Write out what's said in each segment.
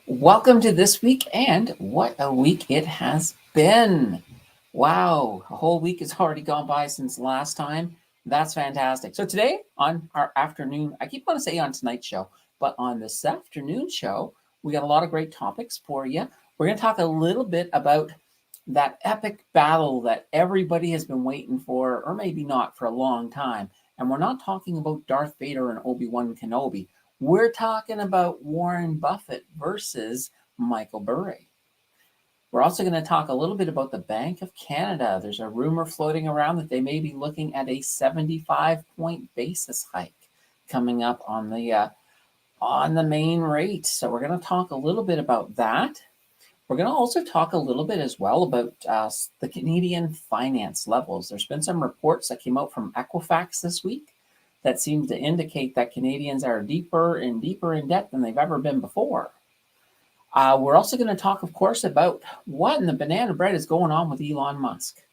Welcome to this week, and what a week it has been. Wow, a whole week has already gone by since last time. That's fantastic. So, today on our afternoon, I keep wanting to say on tonight's show, but on this afternoon show, we got a lot of great topics for you. We're going to talk a little bit about that epic battle that everybody has been waiting for, or maybe not for a long time. And we're not talking about Darth Vader and Obi-Wan Kenobi. We're talking about Warren Buffett versus Michael Burry. We're also going to talk a little bit about the Bank of Canada. There's a rumor floating around that they may be looking at a 75-point basis hike coming up on the main rate. So we're going to talk a little bit about that. We're going to also talk a little bit as well about the Canadian finance levels. There's been some reports that came out from Equifax this week that seem to indicate that Canadians are deeper and deeper in debt than they've ever been before. We're also going to talk, of course, about what in the banana bread is going on with Elon Musk.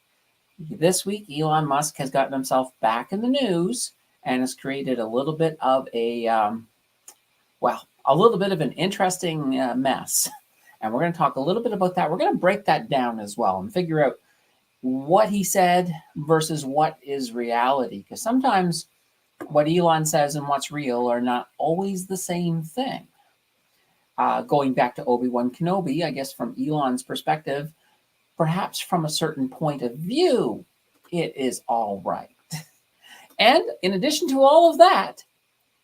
This week, Elon Musk has gotten himself back in the news and has created a little bit of a little bit of an interesting mess. And we're going to talk a little bit about that. We're going to break that down as well and figure out what he said versus what is reality. Because sometimes what Elon says and what's real are not always the same thing. Going back to Obi-Wan Kenobi, I guess from Elon's perspective, perhaps from a certain point of view, it is all right. And in addition to all of that,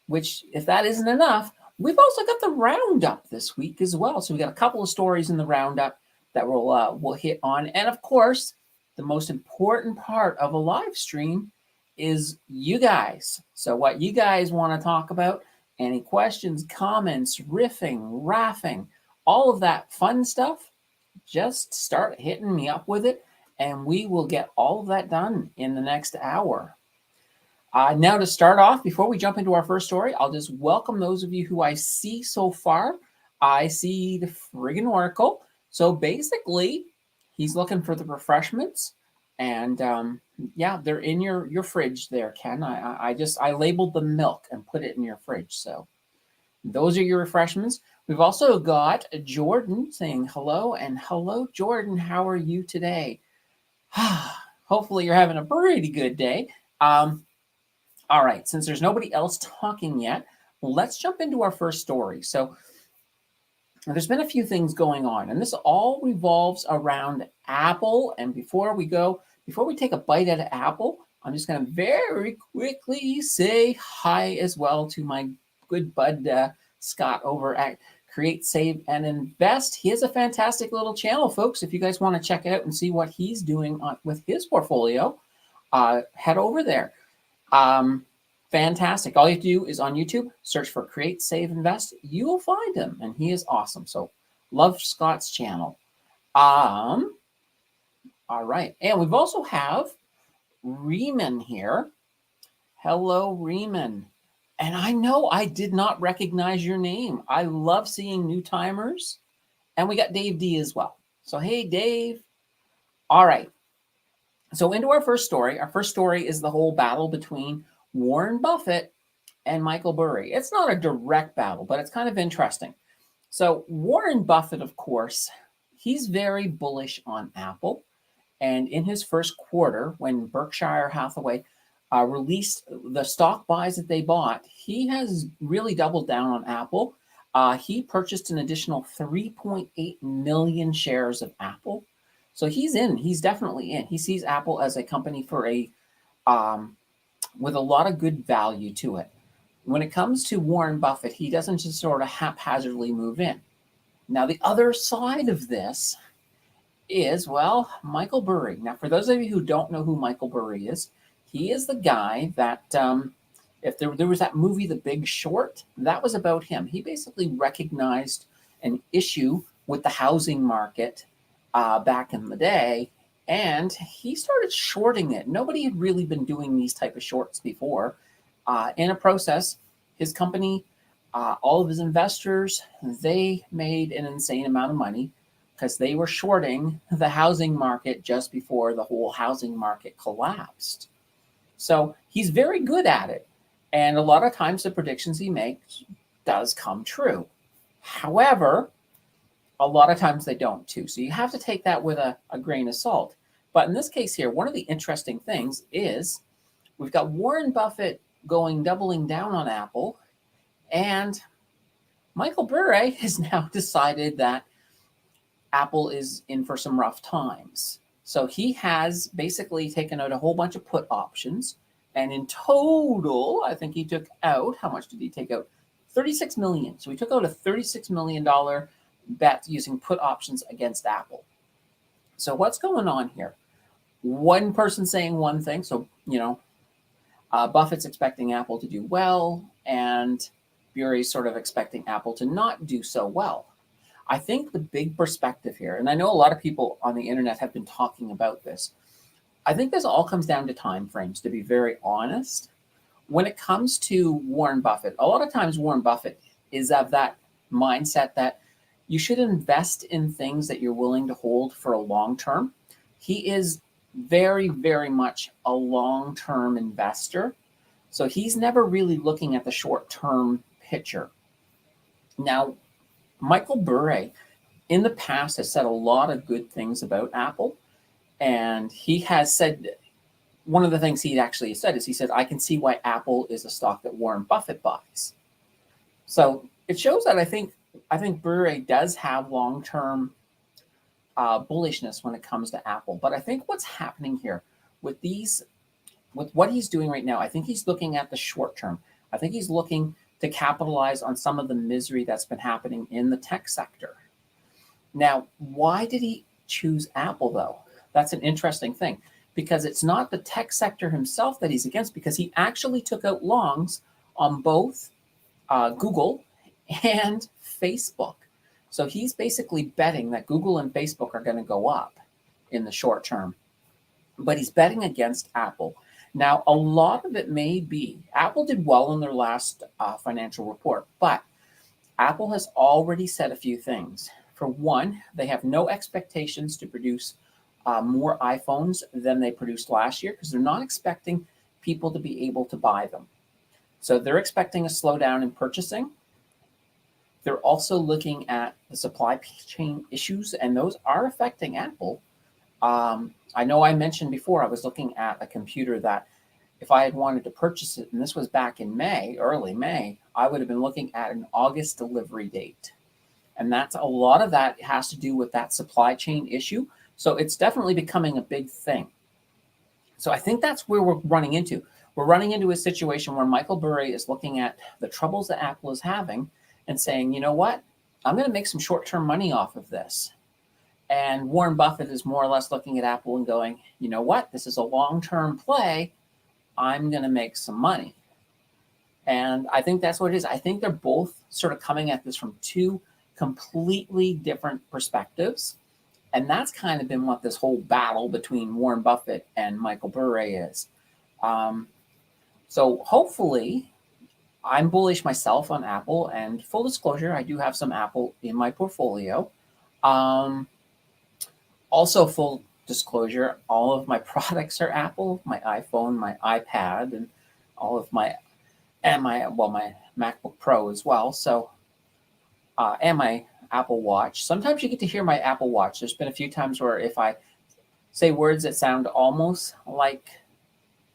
which if that isn't enough, we've also got the roundup this week as well. So we got a couple of stories in the roundup that we'll hit on. And of course, the most important part of a live stream is you guys. So what you guys want to talk about, any questions, comments, riffing, raffing, all of that fun stuff, just start hitting me up with it, and we will get all of that done in the next hour. Now to start off, before we jump into our first story, I'll just welcome those of you who I see so far. I see the friggin' Oracle. So basically, he's looking for the refreshments. And they're in your fridge there, Ken. I labeled the milk and put it in your fridge. So those are your refreshments. We've also got Jordan saying hello. And hello, Jordan. How are you today? Hopefully you're having a pretty good day. All right, since there's nobody else talking yet, let's jump into our first story. So there's been a few things going on, and this all revolves around Apple. And before we take a bite out of Apple, I'm just going to very quickly say hi as well to my good bud Scott over at Create, Save, and Invest. He has a fantastic little channel, folks. If you guys want to check it out and see what he's doing with his portfolio, head over there. Fantastic. All you have to do is on YouTube, search for Create, Save, Invest. You will find him, and he is awesome. So love Scott's channel. All right. And we've also have Riemann here. Hello, Riemann. And I know I did not recognize your name. I love seeing new timers. And we got Dave D as well. So, hey, Dave. All right. So into our first story. Our first story is the whole battle between Warren Buffett and Michael Burry. It's not a direct battle, but it's kind of interesting. So Warren Buffett, of course, he's very bullish on Apple. And in his first quarter, when Berkshire Hathaway released the stock buys that they bought, he has really doubled down on Apple. He purchased an additional 3.8 million shares of Apple. So he's in. He's definitely in. He sees Apple as a company with a lot of good value to it. When it comes to Warren Buffett, he doesn't just sort of haphazardly move in. Now, the other side of this is, well, Michael Burry. Now, for those of you who don't know who Michael Burry is, he is the guy that, if there was that movie, The Big Short, that was about him. He basically recognized an issue with the housing market back in the day, and he started shorting it. Nobody had really been doing these type of shorts before. In a process, his company, all of his investors, they made an insane amount of money because they were shorting the housing market just before the whole housing market collapsed. So he's very good at it. And a lot of times the predictions he makes does come true. However, a lot of times they don't too. So you have to take that with a grain of salt. But in this case here, one of the interesting things is we've got Warren Buffett doubling down on Apple, and Michael Burry has now decided that Apple is in for some rough times. So he has basically taken out a whole bunch of put options. And in total, I think he took out, how much did he take out? 36 million. So he took out a $36 million bet using put options against Apple. So what's going on here? One person saying one thing. So, Buffett's expecting Apple to do well, and Burry's sort of expecting Apple to not do so well. I think the big perspective here, and I know a lot of people on the internet have been talking about this, I think this all comes down to time frames, to be very honest. When it comes to Warren Buffett, a lot of times Warren Buffett is of that mindset that you should invest in things that you're willing to hold for a long term. He is very, very much a long-term investor. So he's never really looking at the short-term picture. Now, Michael Burry in the past has said a lot of good things about Apple. And he has said, one of the things he actually said is he said, I can see why Apple is a stock that Warren Buffett buys. So it shows that I think Burry does have long-term bullishness when it comes to Apple. But I think what's happening here with what he's doing right now, I think he's looking at the short term. I think he's looking to capitalize on some of the misery that's been happening in the tech sector. Now, why did he choose Apple, though? That's an interesting thing, because it's not the tech sector himself that he's against, because he actually took out longs on both Google and Facebook. So he's basically betting that Google and Facebook are going to go up in the short term, but he's betting against Apple. Now, a lot of it may be Apple did well in their last financial report, but Apple has already said a few things. For one, they have no expectations to produce more iPhones than they produced last year, because they're not expecting people to be able to buy them. So they're expecting a slowdown in purchasing. They're also looking at the supply chain issues, and those are affecting Apple. I know I mentioned before, I was looking at a computer that if I had wanted to purchase it, and this was back in early May, I would have been looking at an August delivery date. And that's a lot of that has to do with that supply chain issue. So it's definitely becoming a big thing. So I think that's where we're running into. We're running into a situation where Michael Burry is looking at the troubles that Apple is having and saying, you know what, I'm going to make some short-term money off of this. And Warren Buffett is more or less looking at Apple and going, you know what, this is a long-term play. I'm going to make some money. And I think that's what it is. I think they're both sort of coming at this from two completely different perspectives. And that's kind of been what this whole battle between Warren Buffett and Michael Burry is. So hopefully, I'm bullish myself on Apple, and full disclosure, I do have some Apple in my portfolio. Also, full disclosure, all of my products are Apple: my iPhone, my iPad, and all of my MacBook Pro as well. So, and my Apple Watch. Sometimes you get to hear my Apple Watch. There's been a few times where if I say words that sound almost like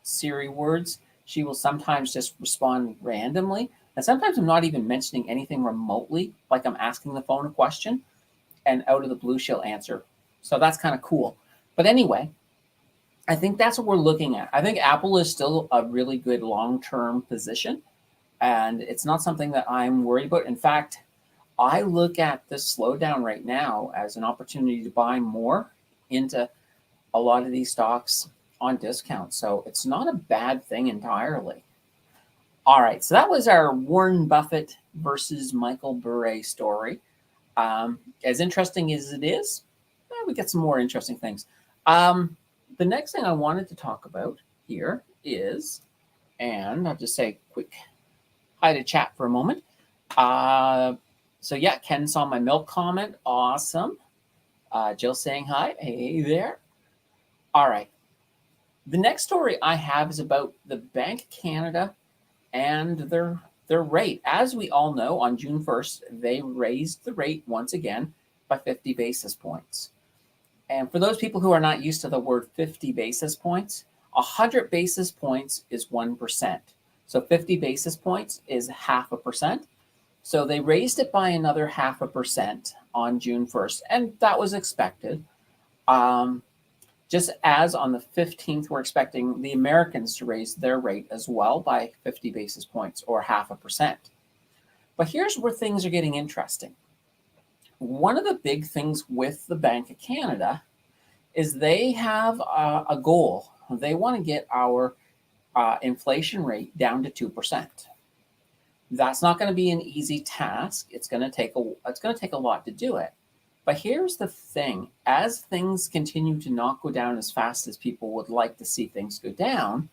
Siri words, she will sometimes just respond randomly. And sometimes I'm not even mentioning anything remotely, like I'm asking the phone a question, and out of the blue, she'll answer. So that's kind of cool. But anyway, I think that's what we're looking at. I think Apple is still a really good long-term position, and it's not something that I'm worried about. In fact, I look at this slowdown right now as an opportunity to buy more into a lot of these stocks on discount. So it's not a bad thing entirely. All right, so that was our Warren Buffett versus Michael Burry story. As interesting as it is, we get some more interesting things. The next thing I wanted to talk about here is, and I'll just say quick hi to chat for a moment. So yeah, Ken saw my milk comment. Awesome. Jill saying hi. Hey there. All right. The next story I have is about the Bank of Canada and their rate. As we all know, on June 1st, they raised the rate once again by 50 basis points. And for those people who are not used to the word 50 basis points, 100 basis points is 1%. So 50 basis points is 0.5%. So they raised it by another 0.5% on June 1st, and that was expected. Just as on the 15th, we're expecting the Americans to raise their rate as well by 50 basis points or 0.5%. But here's where things are getting interesting. One of the big things with the Bank of Canada is they have a goal. They want to get our inflation rate down to 2%. That's not going to be an easy task. It's going to take a lot to do it. But here's the thing: as things continue to not go down as fast as people would like to see things go down,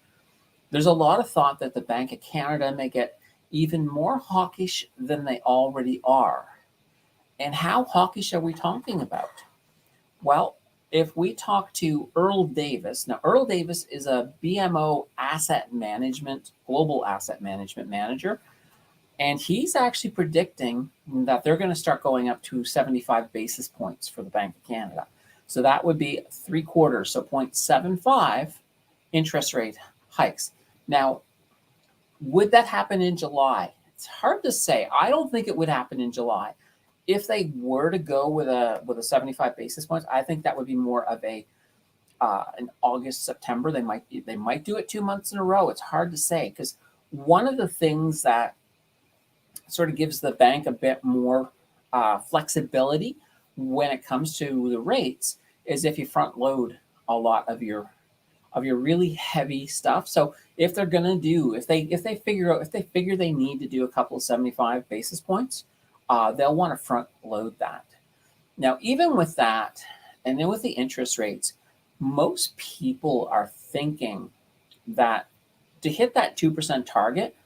there's a lot of thought that the Bank of Canada may get even more hawkish than they already are. And how hawkish are we talking about? Well, if we talk to Earl Davis, now Earl Davis is a BMO global asset management manager, and he's actually predicting that they're going to start going up to 75 basis points for the Bank of Canada. So that would be 3/4, so 0.75 interest rate hikes. Now, would that happen in July? It's hard to say. I don't think it would happen in July. If they were to go with a 75 basis points, I think that would be more of an August, September. They might do it 2 months in a row. It's hard to say, because one of the things that sort of gives the bank a bit more flexibility when it comes to the rates is if you front load a lot of your really heavy stuff. So if they're going to do, if they figure they need to do a couple of 75 basis points, they'll want to front load that. Now, even with that, and then with the interest rates, most people are thinking that to hit that 2% target,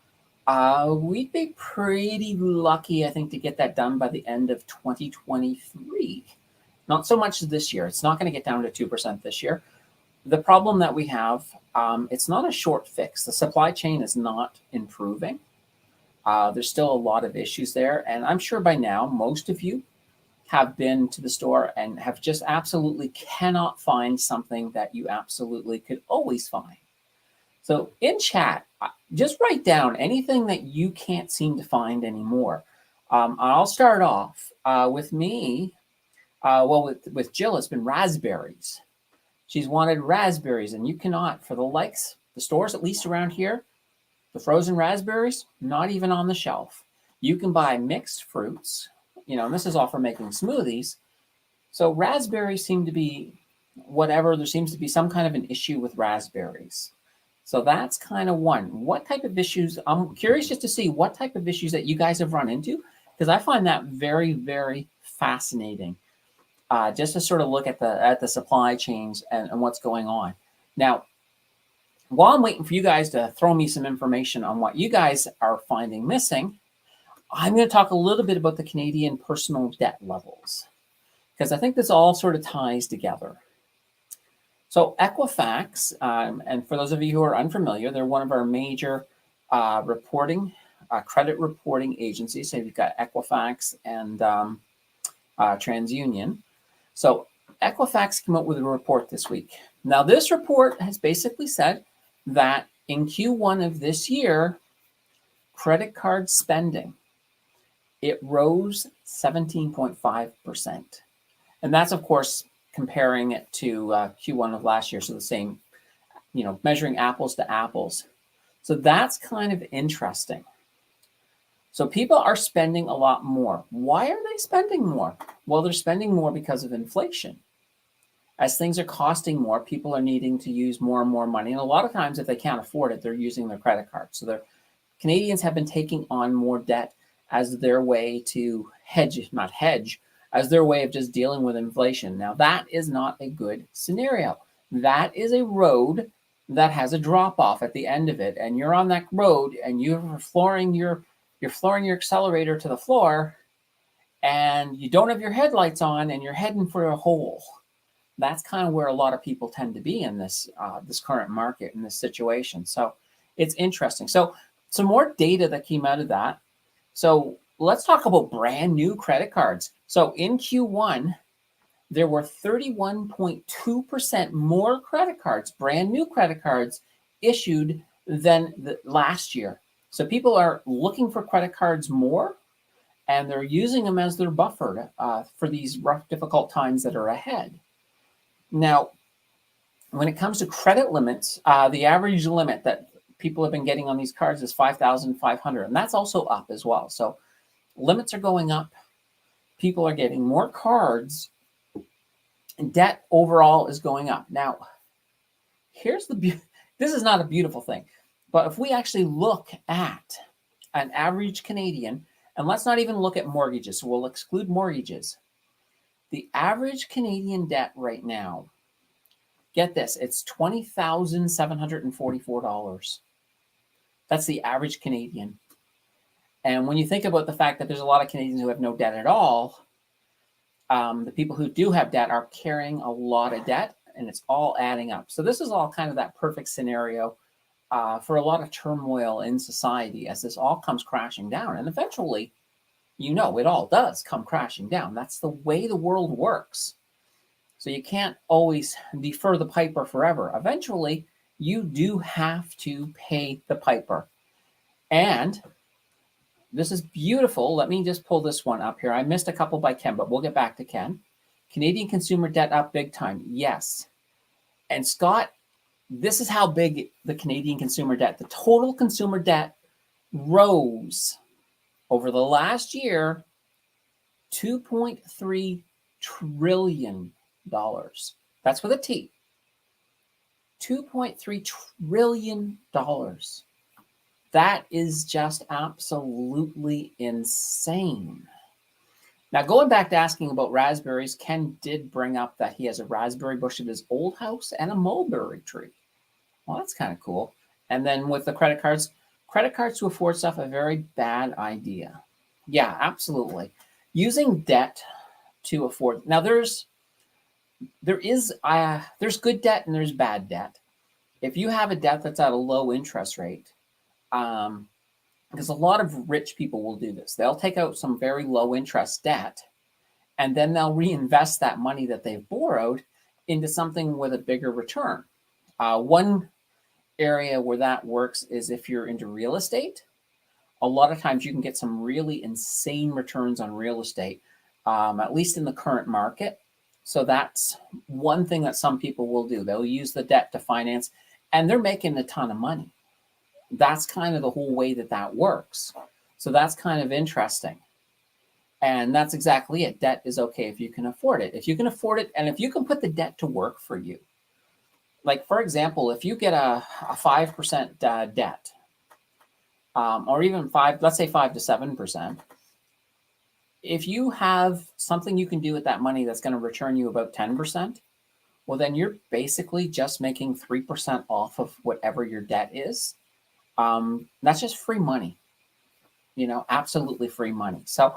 we'd be pretty lucky, I think, to get that done by the end of 2023. Not so much this year. It's not going to get down to 2% this year. The problem that we have, it's not a short fix. The supply chain is not improving. There's still a lot of issues there. And I'm sure by now, most of you have been to the store and have just absolutely cannot find something that you absolutely could always find. So in chat, just write down anything that you can't seem to find anymore. I'll start off with me. With Jill, it's been raspberries. She's wanted raspberries, and you cannot, for the stores, at least around here, the frozen raspberries, not even on the shelf. You can buy mixed fruits, and this is all for making smoothies. So raspberries seem to be whatever. There seems to be some kind of an issue with raspberries. So that's kind of one. What type of issues? I'm curious just to see what type of issues that you guys have run into, because I find that very, very fascinating. Just to sort of look at the supply chains and what's going on. Now, while I'm waiting for you guys to throw me some information on what you guys are finding missing, I'm going to talk a little bit about the Canadian personal debt levels, because I think this all sort of ties together. So Equifax, and for those of you who are unfamiliar, they're one of our major credit reporting agencies. So you've got Equifax and TransUnion. So Equifax came out with a report this week. Now, this report has basically said that in Q1 of this year, credit card spending, it rose 17.5%. And that's, of course, comparing it to Q1 of last year. So the same, measuring apples to apples. So that's kind of interesting. So people are spending a lot more. Why are they spending more? Well, they're spending more because of inflation. As things are costing more, people are needing to use more and more money. And a lot of times, if they can't afford it, they're using their credit card. So Canadians have been taking on more debt as their way to as their way of just dealing with inflation. Now, that is not a good scenario. That is a road that has a drop off at the end of it. And you're on that road and you're flooring your accelerator to the floor, and you don't have your headlights on, and you're heading for a hole. That's kind of where a lot of people tend to be in this current market, in this situation. So it's interesting. So some more data that came out of that. So let's talk about brand new credit cards. So in Q1, there were 31.2% more credit cards, brand new credit cards, issued than the last year. So people are looking for credit cards more, and they're using them as their buffer for these rough, difficult times that are ahead. Now, when it comes to credit limits, the average limit that people have been getting on these cards is $5,500, and that's also up as well. So limits are going up. People are getting more cards, and debt overall is going up. Now, here's this is not a beautiful thing, but if we actually look at an average Canadian, and let's not even look at mortgages, so we'll exclude mortgages. The average Canadian debt right now, get this, it's $20,744. That's the average Canadian. And when you think about the fact that there's a lot of Canadians who have no debt at all, the people who do have debt are carrying a lot of debt, and it's all adding up. So this is all kind of that perfect scenario for a lot of turmoil in society as this all comes crashing down. And eventually, it all does come crashing down. That's the way the world works. So you can't always defer the piper forever. Eventually, you do have to pay the piper. And this is beautiful. Let me just pull this one up here. I missed a couple by Ken, but we'll get back to Ken. Canadian consumer debt up big time. Yes. And Scott, this is how big the Canadian consumer debt, the total consumer debt rose over the last year, $2.3 trillion. That's with a T. $2.3 trillion. That is just absolutely insane. Now, going back to asking about raspberries, Ken did bring up that he has a raspberry bush at his old house and a mulberry tree. Well, that's kind of cool. And then with the credit cards to afford stuff, a very bad idea. Yeah, absolutely. Using debt to afford. Now, there's good debt and there's bad debt. If you have a debt that's at a low interest rate, because a lot of rich people will do this. They'll take out some very low interest debt, and then they'll reinvest that money that they've borrowed into something with a bigger return. One area where that works is if you're into real estate. A lot of times you can get some really insane returns on real estate, at least in the current market. So that's one thing that some people will do. They'll use the debt to finance, and they're making a ton of money. That's kind of the whole way that works. So that's kind of interesting. And that's exactly it. Debt is okay if you can afford it. If you can afford it, and if you can put the debt to work for you. Like, for example, if you get a 5% debt, or even let's say 5 to 7%, if you have something you can do with that money that's going to return you about 10%, well, then you're basically just making 3% off of whatever your debt is. That's just free money, absolutely free money. So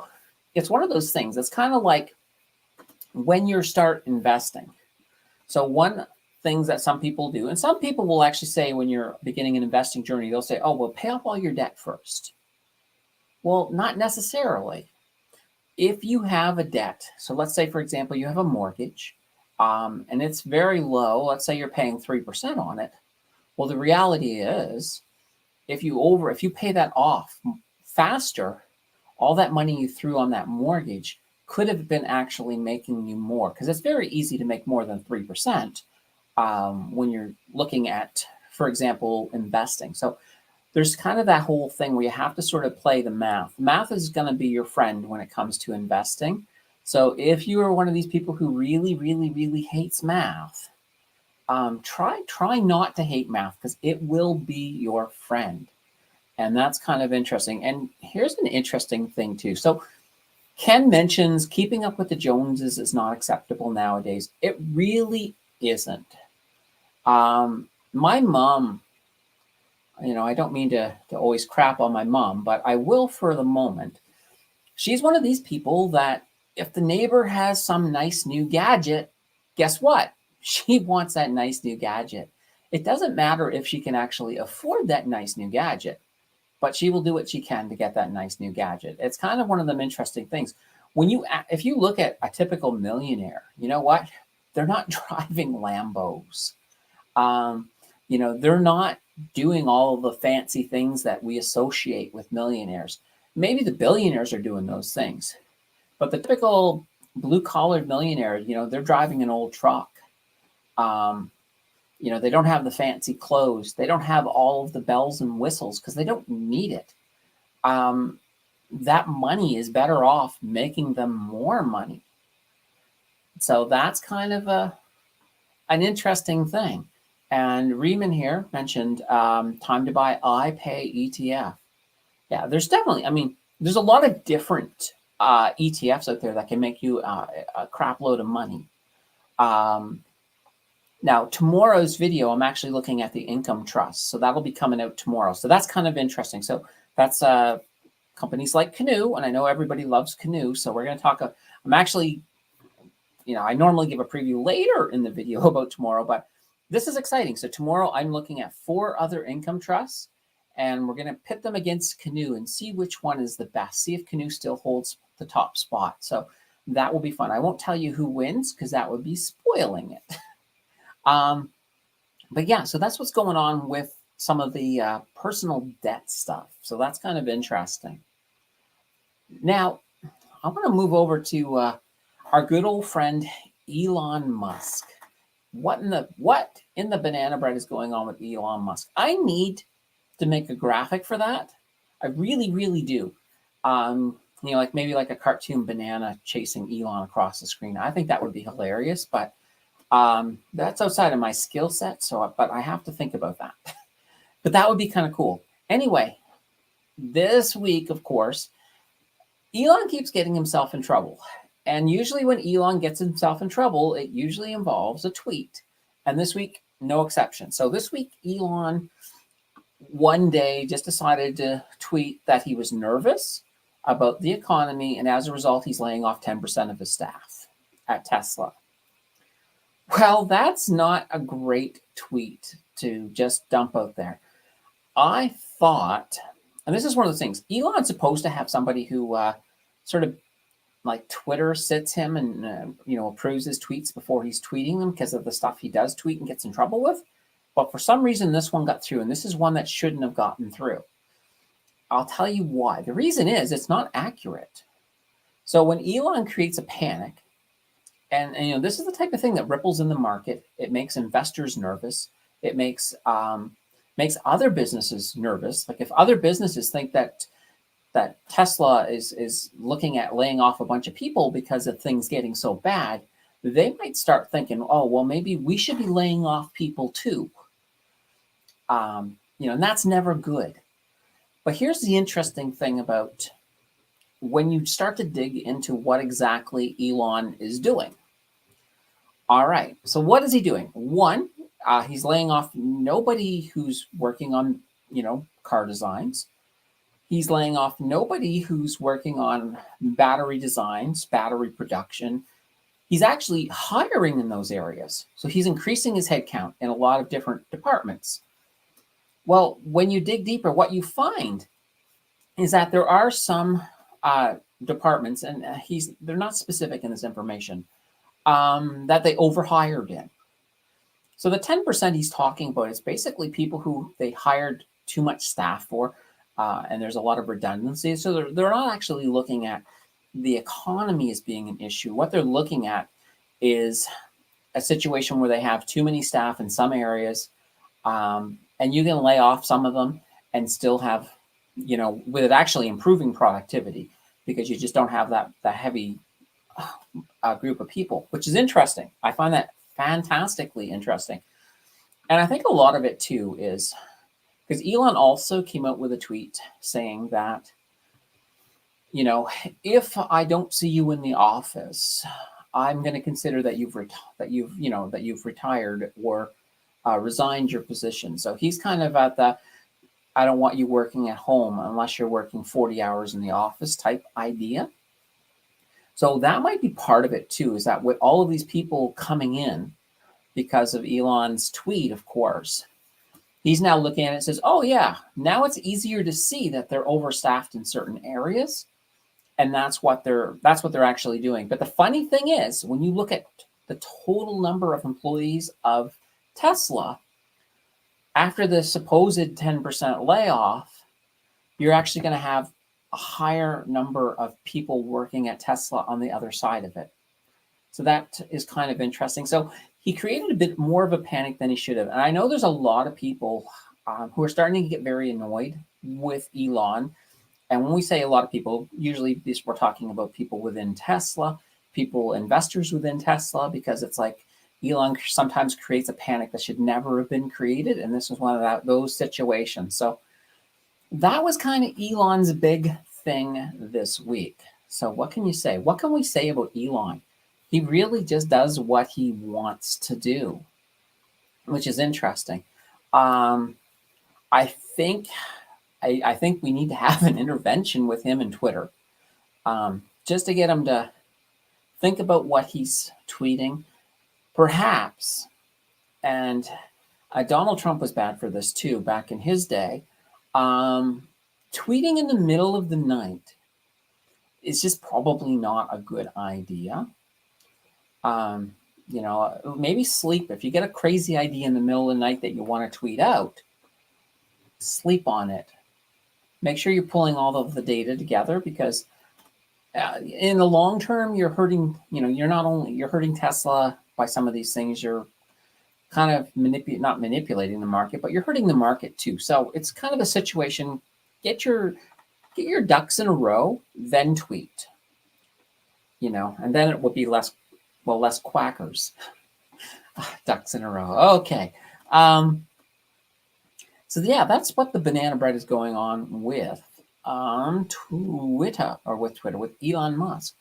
it's one of those things. It's kind of like when you start investing. So one things that some people do, and some people will actually say when you're beginning an investing journey, they'll say, oh, well, pay off all your debt first. Well, not necessarily. If you have a debt, so let's say, for example, you have a mortgage, and it's very low. Let's say you're paying 3% on it. Well, the reality is, if you pay that off faster, all that money you threw on that mortgage could have been actually making you more, because it's very easy to make more than 3% when you're looking at, for example, investing. So there's kind of that whole thing where you have to sort of play the math. Math is going to be your friend when it comes to investing. So if you are one of these people who really, really, really hates math, try not to hate math, because it will be your friend. And that's kind of interesting. And here's an interesting thing too. So Ken mentions keeping up with the Joneses is not acceptable nowadays. It really isn't. My mom, I don't mean to always crap on my mom, but I will for the moment. She's one of these people that if the neighbor has some nice new gadget, guess what? She wants that nice new gadget. It doesn't matter if she can actually afford that nice new gadget. but she will do what she can to get that nice new gadget. It's kind of one of them interesting things. If you look at a typical millionaire, you know what? They're not driving Lambos. They're not doing all of the fancy things that we associate with millionaires. Maybe the billionaires are doing those things, but the typical blue-collared millionaire, they're driving an old truck. They don't have the fancy clothes. They don't have all of the bells and whistles because they don't need it. That money is better off making them more money. So that's kind of an interesting thing. And Riemann here mentioned time to buy iPay ETF. Yeah, there's definitely, there's a lot of different ETFs out there that can make you a crap load of money. Now, tomorrow's video, I'm actually looking at the income trust. So that'll be coming out tomorrow. So that's kind of interesting. So that's companies like Canoe, and I know everybody loves Canoe. So we're going to talk. I'm actually, I normally give a preview later in the video about tomorrow, but this is exciting. So tomorrow I'm looking at 4 other income trusts, and we're going to pit them against Canoe and see which one is the best. See if Canoe still holds the top spot. So that will be fun. I won't tell you who wins because that would be spoiling it. But yeah, so that's what's going on with some of the personal debt stuff. So that's kind of interesting. Now, I'm going to move over to our good old friend Elon Musk. What in the banana bread is going on with Elon Musk? I need to make a graphic for that. I really, really do. Maybe like a cartoon banana chasing Elon across the screen. I think that would be hilarious, but that's outside of my skill set. But I have to think about that. But that would be kind of cool. Anyway, this week, of course, Elon keeps getting himself in trouble. And usually when Elon gets himself in trouble, it usually involves a tweet. And this week, no exception. So this week, Elon one day just decided to tweet that he was nervous about the economy. And as a result, he's laying off 10% of his staff at Tesla. Well, that's not a great tweet to just dump out there. I thought, and this is one of the things, Elon's supposed to have somebody who sort of like Twitter sits him and, approves his tweets before he's tweeting them because of the stuff he does tweet and gets in trouble with. But for some reason, this one got through, and this is one that shouldn't have gotten through. I'll tell you why. The reason is it's not accurate. So when Elon creates a panic, and this is the type of thing that ripples in the market. It makes investors nervous. It makes other businesses nervous. Like if other businesses think that Tesla is looking at laying off a bunch of people because of things getting so bad, they might start thinking, oh, well, maybe we should be laying off people too. And that's never good. But here's the interesting thing about when you start to dig into what exactly Elon is doing. All right, so what is he doing? One, he's laying off nobody who's working on, car designs. He's laying off nobody who's working on battery designs, battery production. He's actually hiring in those areas. So he's increasing his headcount in a lot of different departments. Well, when you dig deeper, what you find is that there are some departments, and they're not specific in this information, that they overhired in. So the 10% he's talking about is basically people who they hired too much staff for, and there's a lot of redundancy. So they're not actually looking at the economy as being an issue. What they're looking at is a situation where they have too many staff in some areas, and you can lay off some of them and still have, with it actually improving productivity because you just don't have that heavy group of people, which is interesting. I find that fantastically interesting. And I think a lot of it too is because Elon also came out with a tweet saying that, if I don't see you in the office, I'm going to consider that you've retired or resigned your position. So he's kind of at the, I don't want you working at home unless you're working 40 hours in the office type idea. So that might be part of it too, is that with all of these people coming in because of Elon's tweet, of course, he's now looking at it and says, oh yeah, now it's easier to see that they're overstaffed in certain areas. And that's what they're actually doing. But the funny thing is, when you look at the total number of employees of Tesla, after the supposed 10% layoff, you're actually going to have a higher number of people working at Tesla on the other side of it. So that is kind of interesting. So he created a bit more of a panic than he should have. And I know there's a lot of people who are starting to get very annoyed with Elon. And when we say a lot of people, usually we're talking about people within Tesla, investors within Tesla, because it's like Elon sometimes creates a panic that should never have been created. And this was one of those situations. So that was kind of Elon's big thing this week. So what can you say? What can we say about Elon? He really just does what he wants to do, which is interesting. I think we need to have an intervention with him and Twitter, just to get him to think about what he's tweeting, perhaps. And Donald Trump was bad for this too back in his day. Tweeting in the middle of the night is just probably not a good idea. Maybe sleep. If you get a crazy idea in the middle of the night that you want to tweet out, sleep on it. Make sure you're pulling all of the data together, because in the long term, you're hurting, you're hurting Tesla by some of these things. You're kind of not manipulating the market, but you're hurting the market too. So it's kind of a situation. Get your ducks in a row, then tweet, and then it will be less quackers. Ducks in a row. Okay. So yeah, that's what the banana bread is going on with Twitter, with Elon Musk.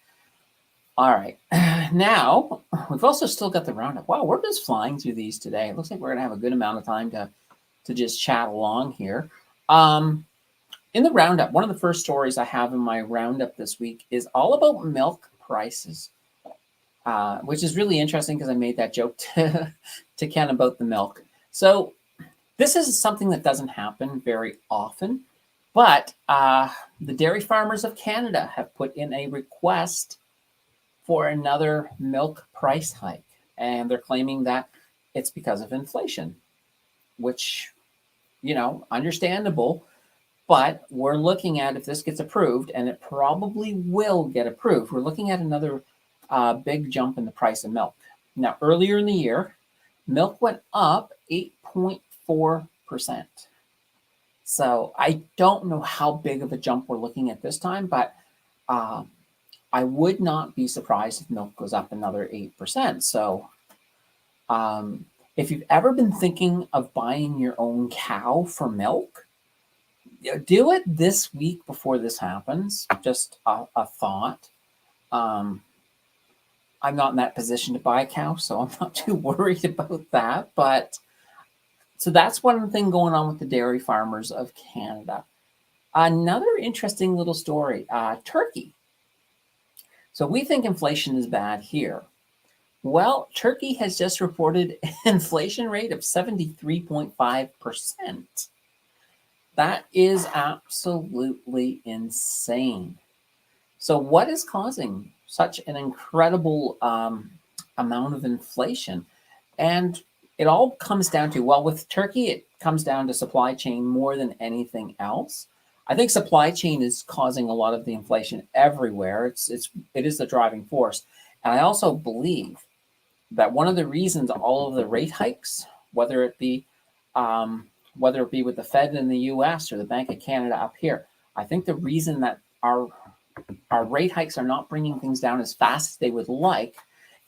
All right. Now, we've also still got the roundup. Wow, we're just flying through these today. It looks like we're going to have a good amount of time to just chat along here. In the roundup, one of the first stories I have in my roundup this week is all about milk prices, which is really interesting because I made that joke to Ken about the milk. So this is something that doesn't happen very often, but the Dairy Farmers of Canada have put in a request for another milk price hike, and they're claiming that it's because of inflation, which, understandable, but we're looking at, if this gets approved, and it probably will get approved, we're looking at another big jump in the price of milk. Now, earlier in the year, milk went up 8.4%. So I don't know how big of a jump we're looking at this time, but I would not be surprised if milk goes up another 8%. So if you've ever been thinking of buying your own cow for milk, do it this week before this happens. Just a thought. I'm not in that position to buy a cow, so I'm not too worried about that. But so that's one thing going on with the Dairy Farmers of Canada. Another interesting little story, Turkey. So we think inflation is bad here. Well, Turkey has just reported an inflation rate of 73.5%. That is absolutely insane. So what is causing such an incredible amount of inflation? And it all comes down to, well, with Turkey, it comes down to supply chain more than anything else. I think supply chain is causing a lot of the inflation everywhere. It is the driving force. And I also believe that one of the reasons all of the rate hikes, whether it be with the Fed in the US or the Bank of Canada up here, I think the reason that our rate hikes are not bringing things down as fast as they would like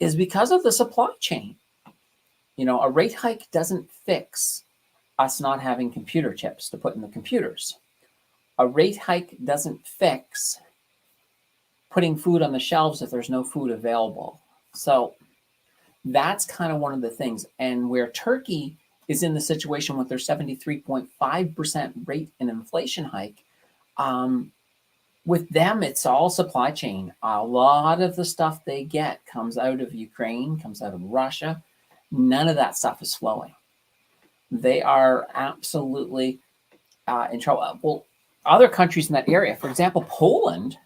is because of the supply chain. A rate hike doesn't fix us not having computer chips to put in the computers. A rate hike doesn't fix putting food on the shelves if there's no food available. So that's kind of one of the things. And where Turkey is in the situation with their 73.5% rate in inflation hike, with them, it's all supply chain. A lot of the stuff they get comes out of Ukraine, comes out of Russia. None of that stuff is flowing. they are absolutely in trouble. Well, other countries in that area, for example, Poland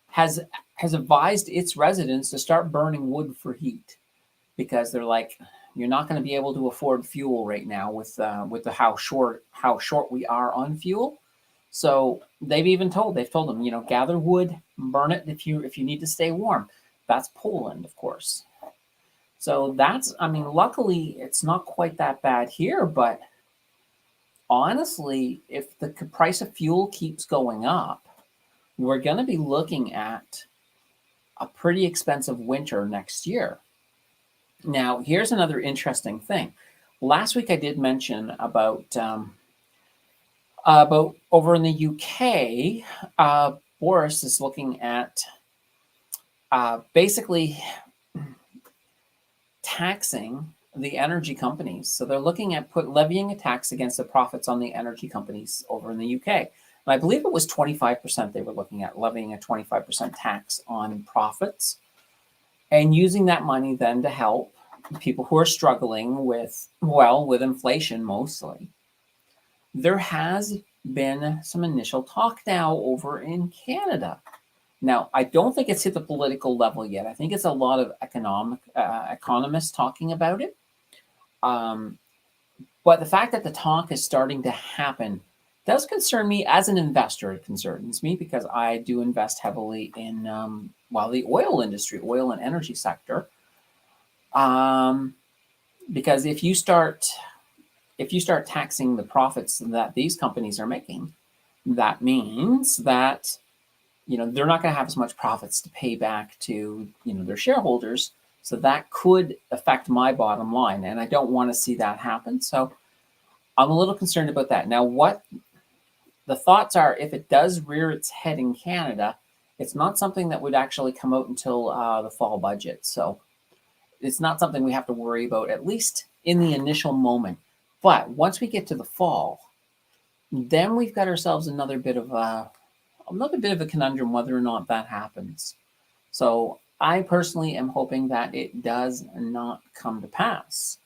has advised its residents to start burning wood for heat because they're like, you're not going to be able to afford fuel right now with the how short we are on fuel. So they've told them, gather wood, burn it if you need to stay warm. That's Poland, of course. So luckily it's not quite that bad here, but honestly, if the price of fuel keeps going up, we're going to be looking at a pretty expensive winter next year. Now, here's another interesting thing. Last week I did mention about over in the UK, Boris is looking at basically taxing the energy companies. So they're looking at levying a tax against the profits on the energy companies over in the UK. And I believe it was 25% they were looking at, levying a 25% tax on profits and using that money then to help people who are struggling with inflation mostly. There has been some initial talk now over in Canada. Now, I don't think it's hit the political level yet. I think it's a lot of economists talking about it. But the fact that the talk is starting to happen does concern me as an investor. It concerns me because I do invest heavily in the oil industry, oil and energy sector. Because if you start taxing the profits that these companies are making, that means that they're not going to have as much profits to pay back to their shareholders. So that could affect my bottom line, and I don't want to see that happen. So I'm a little concerned about that. Now, what the thoughts are, if it does rear its head in Canada, it's not something that would actually come out until the fall budget. So it's not something we have to worry about, at least in the initial moment. But once we get to the fall, then we've got ourselves another bit of a conundrum whether or not that happens. So I personally am hoping that it does not come to pass.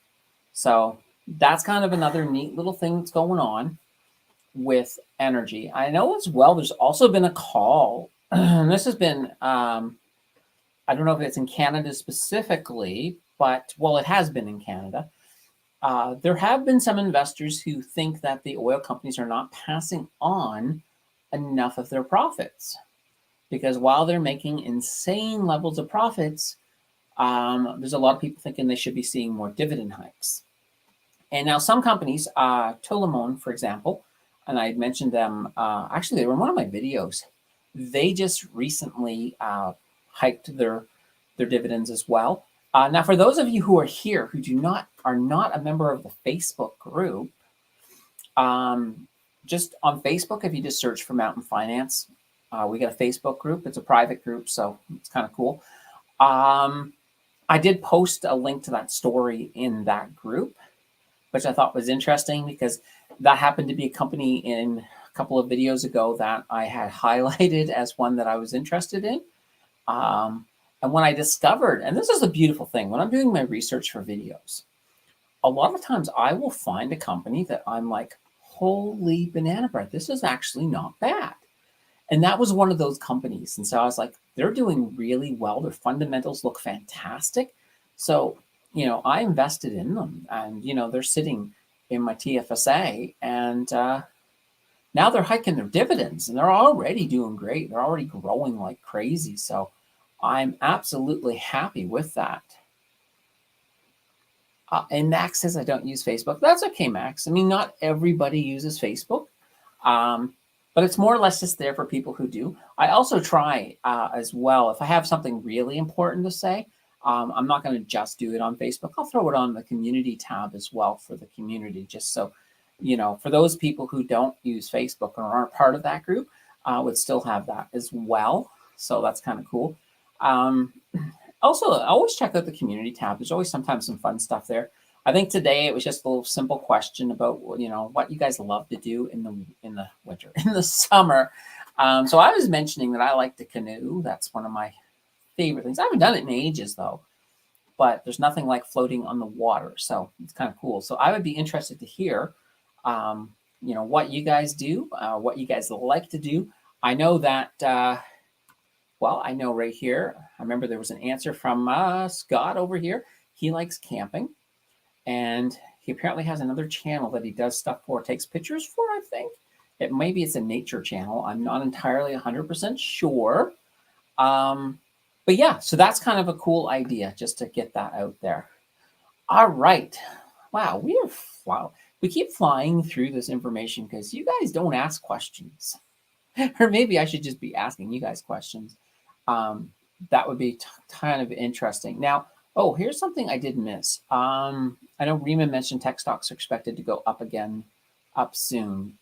So that's kind of another neat little thing that's going on with energy. I know as well, there's also been a call, and this has been, I don't know if it's in Canada specifically, but it has been in Canada. There have been some investors who think that the oil companies are not passing on enough of their profits, because while they're making insane levels of profits, there's a lot of people thinking they should be seeing more dividend hikes. And now some companies, Tullamone, for example, and I mentioned them, actually they were in one of my videos. They just recently hiked their dividends as well. Now, for those of you who are here who are not a member of the Facebook group, just on Facebook, if you just search for Mountain Finance, we got a Facebook group. It's a private group, so it's kind of cool. I did post a link to that story in that group, which I thought was interesting because that happened to be a company in a couple of videos ago that I had highlighted as one that I was interested in. And when I discovered, and this is a beautiful thing, when I'm doing my research for videos, a lot of times I will find a company that I'm like, holy banana bread, this is actually not bad. And that was one of those companies. And so I was like, they're doing really well. Their fundamentals look fantastic. So, I invested in them and, they're sitting in my TFSA and now they're hiking their dividends and they're already doing great. They're already growing like crazy. So I'm absolutely happy with that. And Max says I don't use Facebook. That's okay, Max. I mean, not everybody uses Facebook, but it's more or less just there for people who do. I also try as well, if I have something really important to say, I'm not going to just do it on Facebook. I'll throw it on the community tab as well for the community, just so, for those people who don't use Facebook or aren't part of that group, would still have that as well. So that's kind of cool. Also, always check out the community tab. There's always sometimes some fun stuff there. I think today it was just a little simple question about, what you guys love to do in the winter, in the summer. So I was mentioning that I like to canoe. That's one of my favorite things. I haven't done it in ages though, but there's nothing like floating on the water. So it's kind of cool. So I would be interested to hear, what you guys do, what you guys like to do. I know that, I know right here, I remember there was an answer from Scott over here. He likes camping, and he apparently has another channel that he does stuff for, takes pictures for, I think. Maybe it's a nature channel. I'm not entirely 100% sure. But yeah, so that's kind of a cool idea, just to get that out there. All right. Wow, we keep flying through this information because you guys don't ask questions. Or maybe I should just be asking you guys questions. That would be kind of interesting. Now, here's something I did miss. I know Rima mentioned tech stocks are expected to go up again, up soon.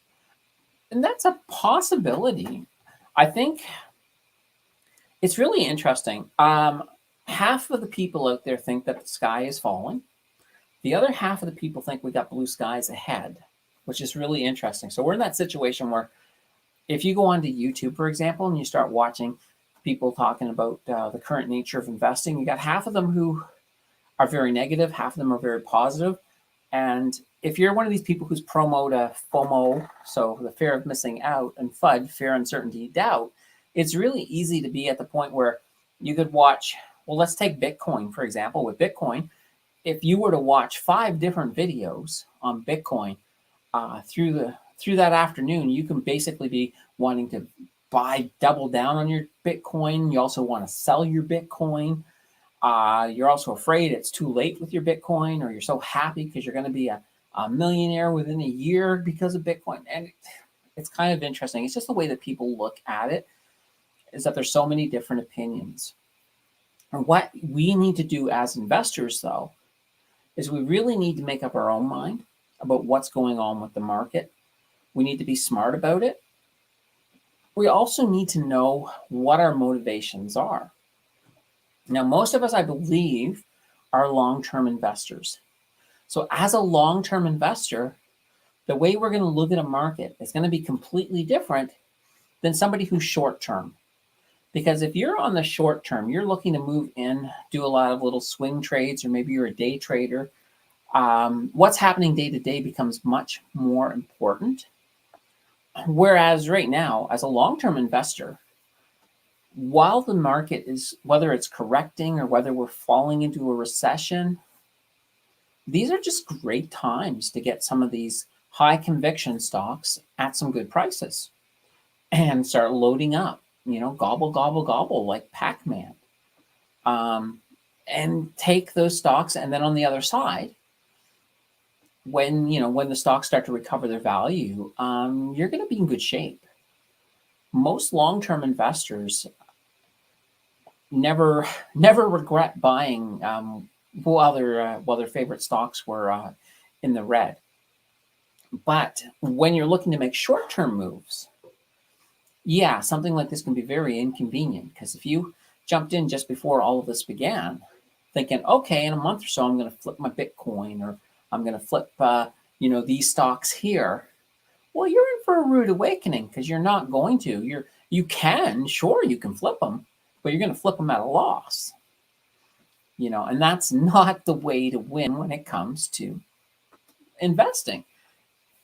And that's a possibility. I think it's really interesting. Half of the people out there think that the sky is falling. The other half of the people think we got blue skies ahead, which is really interesting. So we're in that situation where if you go onto YouTube, for example, and you start watching people talking about the current nature of investing, you got half of them who are very negative, half of them are very positive. And if you're one of these people who's promote a FOMO, so the fear of missing out, and FUD, fear, uncertainty, doubt, it's really easy to be at the point where you could watch, let's take Bitcoin, for example. With Bitcoin, if you were to watch 5 different videos on Bitcoin through that afternoon, you can basically be wanting to double down on your Bitcoin. You also want to sell your Bitcoin. You're also afraid it's too late with your Bitcoin, or you're so happy because you're going to be a millionaire within a year because of Bitcoin. And it's kind of interesting. It's just the way that people look at it, is that there's so many different opinions. And what we need to do as investors, though, is we really need to make up our own mind about what's going on with the market. We need to be smart about it. We also need to know what our motivations are. Now, most of us, I believe, are long-term investors. So as a long-term investor, the way we're going to look at a market is going to be completely different than somebody who's short-term. Because if you're on the short term, you're looking to move in, do a lot of little swing trades, or maybe you're a day trader, what's happening day to day becomes much more important. Whereas right now, as a long-term investor, while the market is, whether it's correcting or whether we're falling into a recession, these are just great times to get some of these high conviction stocks at some good prices and start loading up, gobble, gobble, gobble, like Pac-Man, and take those stocks. And then on the other side, when the stocks start to recover their value, you're going to be in good shape. Most long-term investors never regret buying while their favorite stocks were in the red. But when you're looking to make short-term moves, something like this can be very inconvenient, because if you jumped in just before all of this began, thinking, okay, in a month or so, I'm going to flip my Bitcoin, or I'm going to flip, these stocks here. Well, you're in for a rude awakening, because you're not going to. You can flip them, but you're going to flip them at a loss. And that's not the way to win when it comes to investing.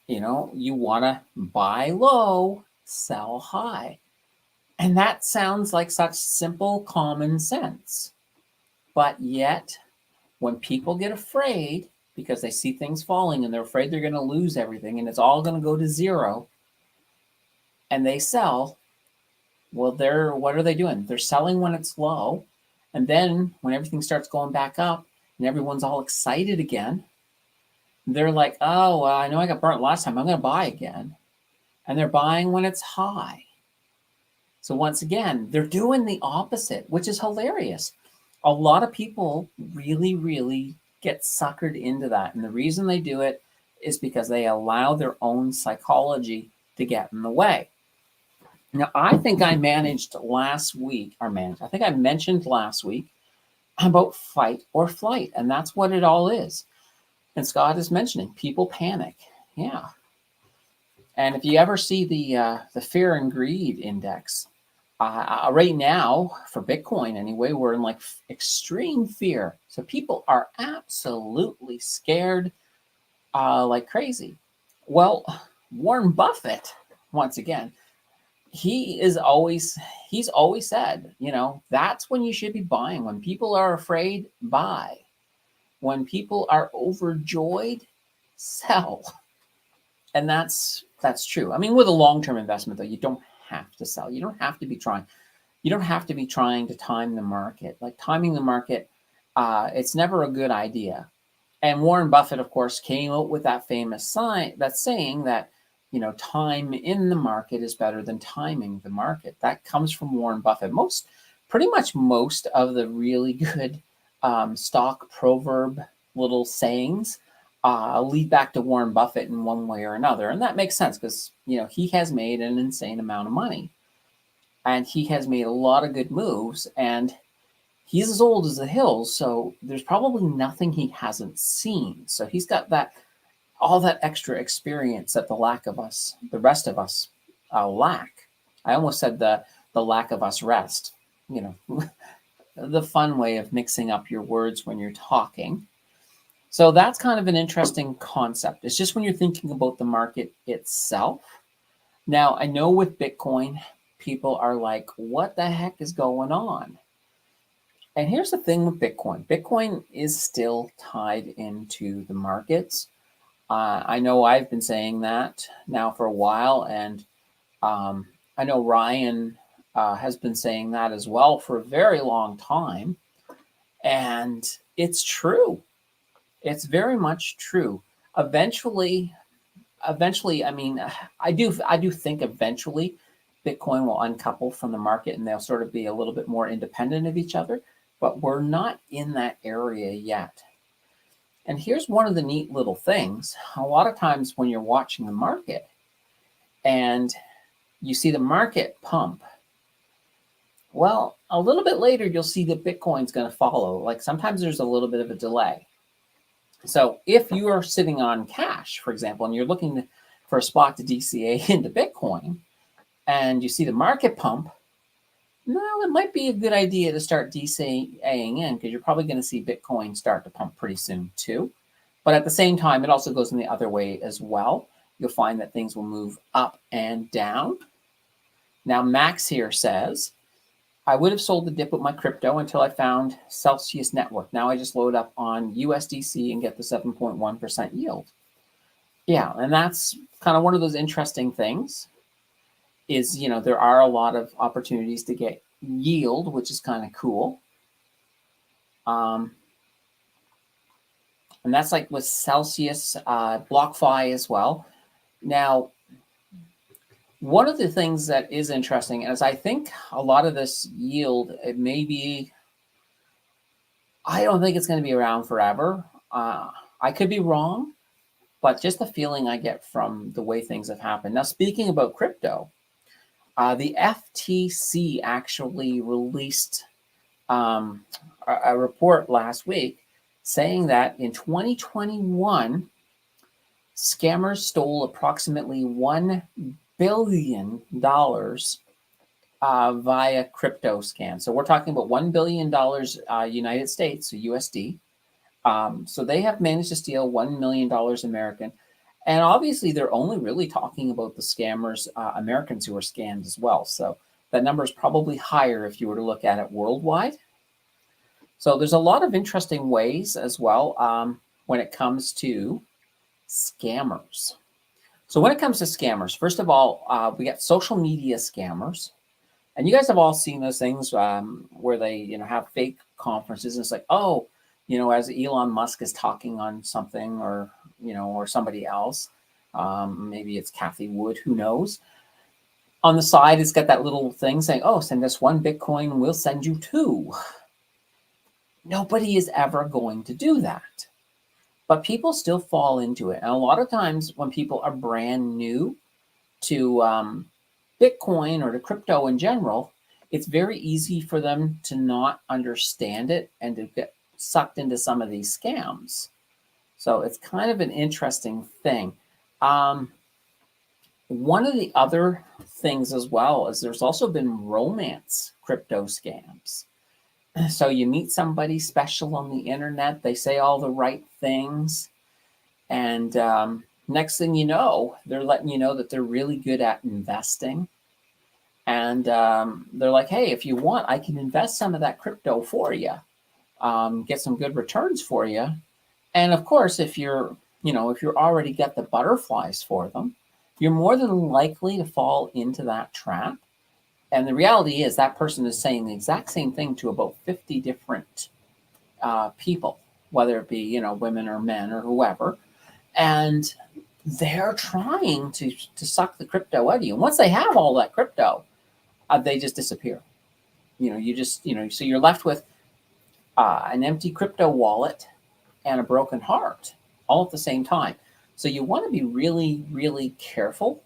You want to buy low, sell high. And that sounds like such simple common sense. But yet, when people get afraid because they see things falling and they're afraid they're going to lose everything and it's all going to go to zero, and they sell, what are they doing? They're selling when it's low. And then when everything starts going back up and everyone's all excited again, they're like, oh, well, I know I got burnt last time, I'm going to buy again. And they're buying when it's high. So once again, they're doing the opposite, which is hilarious. A lot of people really, really get suckered into that. And the reason they do it is because they allow their own psychology to get in the way. Now, I think I mentioned last week about fight or flight. And that's what it all is. And Scott is mentioning people panic. Yeah. And if you ever see the fear and greed index, Right now, for Bitcoin anyway, we're in like extreme fear. So people are absolutely scared like crazy. Well, Warren Buffett, once again, he's always said, that's when you should be buying. When people are afraid, buy. When people are overjoyed, sell. And that's true. I mean, with a long-term investment, though, you don't have to sell. You don't have to be trying. You don't have to be trying to time the market. Like timing the market, it's never a good idea. And Warren Buffett, of course, came out with that famous saying that, time in the market is better than timing the market. That comes from Warren Buffett. Pretty much most of the really good stock proverb little sayings lead back to Warren Buffett in one way or another. And that makes sense because, he has made an insane amount of money. And he has made a lot of good moves, and he's as old as the hills, so there's probably nothing he hasn't seen. So he's got all that extra experience that the rest of us, lack. I almost said the lack of us rest. The fun way of mixing up your words when you're talking. So that's kind of an interesting concept. It's just when you're thinking about the market itself. Now, I know with Bitcoin, people are like, what the heck is going on? And here's the thing with Bitcoin. Bitcoin is still tied into the markets. I know I've been saying that now for a while, and I know Ryan has been saying that as well for a very long time. And it's true. It's very much true. Eventually, I mean, I do think eventually Bitcoin will uncouple from the market and they'll sort of be a little bit more independent of each other, but we're not in that area yet. And here's one of the neat little things. A lot of times when you're watching the market and you see the market pump, well, a little bit later, you'll see that Bitcoin's going to follow. Like sometimes there's a little bit of a delay. So if you are sitting on cash, for example, and you're looking for a spot to DCA into Bitcoin, and you see the market pump, no, it might be a good idea to start DCAing in because you're probably going to see Bitcoin start to pump pretty soon too. But at the same time, it also goes in the other way as well. You'll find that things will move up and down. Now, Max here says, I would have sold the dip with my crypto until I found Celsius Network. Now I just load up on USDC and get the 7.1% yield. Yeah, and that's kind of one of those interesting things is, there are a lot of opportunities to get yield, which is kind of cool. And that's like with Celsius, BlockFi as well. Now, one of the things that is interesting is I think a lot of this yield, it may be, I don't think it's going to be around forever. I could be wrong, but just the feeling I get from the way things have happened. Now, speaking about crypto, the FTC actually released a report last week saying that in 2021, scammers stole approximately $1 billion via crypto scams. So we're talking about $1 billion United States, so USD. So they have managed to steal $1 million American. And obviously, they're only really talking about the scammers, Americans who are scammed as well. So that number is probably higher if you were to look at it worldwide. So there's a lot of interesting ways as well when it comes to scammers. So when it comes to scammers, first of all, we got social media scammers. And you guys have all seen those things where they, have fake conferences. And it's like, oh, as Elon Musk is talking on something or, or somebody else, maybe it's Kathy Wood, who knows. On the side, it's got that little thing saying, oh, send us 1 Bitcoin, we'll send you 2. Nobody is ever going to do that. But people still fall into it. And a lot of times when people are brand new to Bitcoin or to crypto in general, it's very easy for them to not understand it and to get sucked into some of these scams. So it's kind of an interesting thing. One of the other things as well is there's also been romance crypto scams. So you meet somebody special on the internet, they say all the right things, and next thing you know, they're letting you know that they're really good at investing. And they're like, hey, if you want, I can invest some of that crypto for you, get some good returns for you. And of course, if you're already got the butterflies for them, you're more than likely to fall into that trap. And the reality is that person is saying the exact same thing to about 50 different people, whether it be, women or men or whoever. And they're trying to suck the crypto out of you. And once they have all that crypto, they just disappear. So you're left with an empty crypto wallet and a broken heart all at the same time. So you want to be really, really careful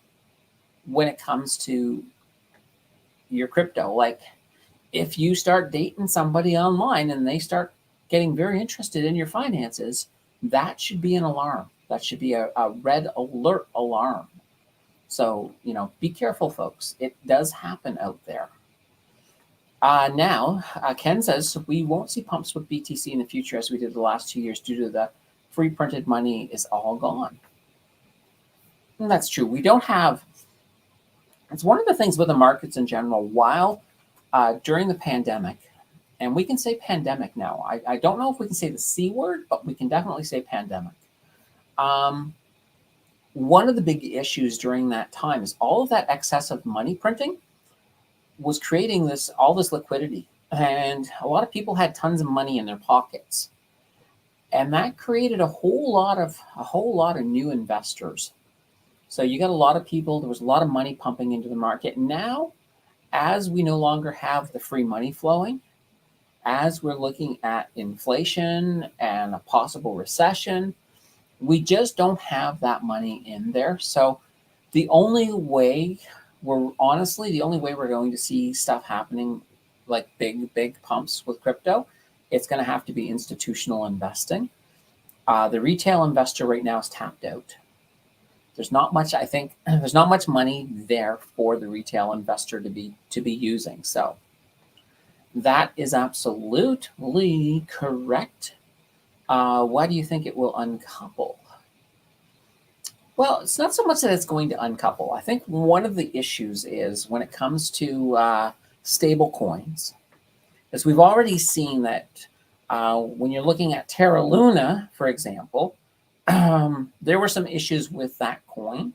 when it comes to your crypto. Like, if you start dating somebody online and they start getting very interested in your finances, that should be an alarm. That should be a red alert alarm. So, be careful, folks. It does happen out there. Now, Ken says we won't see pumps with BTC in the future as we did the last 2 years due to the free printed money is all gone. And that's true. We don't have, it's one of the things with the markets in general, while during the pandemic, and we can say pandemic now. I don't know if we can say the C word, but we can definitely say pandemic. One of the big issues during that time is all of that excessive money printing was creating all this liquidity, and a lot of people had tons of money in their pockets, and that created a whole lot of new investors. So you got a lot of people. There was a lot of money pumping into the market. Now, as we no longer have the free money flowing, as we're looking at inflation and a possible recession, we just don't have that money in there. So the only way we're going to see stuff happening, like big pumps with crypto, it's going to have to be institutional investing. The retail investor right now is tapped out. There's not much, I think, there's not much money there for the retail investor to be using. So that is absolutely correct. Why do you think it will uncouple? Well, it's not so much that it's going to uncouple. I think one of the issues is when it comes to stable coins, as we've already seen that when you're looking at Terra Luna, for example, there were some issues with that coin,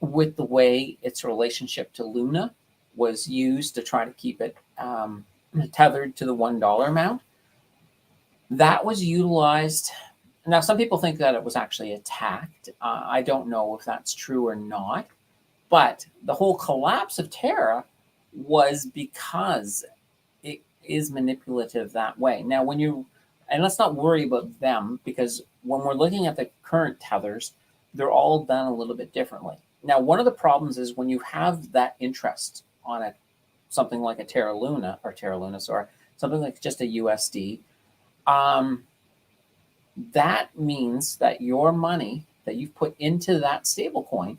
with the way its relationship to Luna was used to try to keep it tethered to the $1 amount. That was utilized. Now, some people think that it was actually attacked. I don't know if that's true or not, but the whole collapse of Terra was because it is manipulative that way. Now, and let's not worry about them, because when we're looking at the current tethers, they're all done a little bit differently. Now, one of the problems is when you have that interest on something like a Terra Luna, something like just a USD, that means that your money that you've put into that stable coin,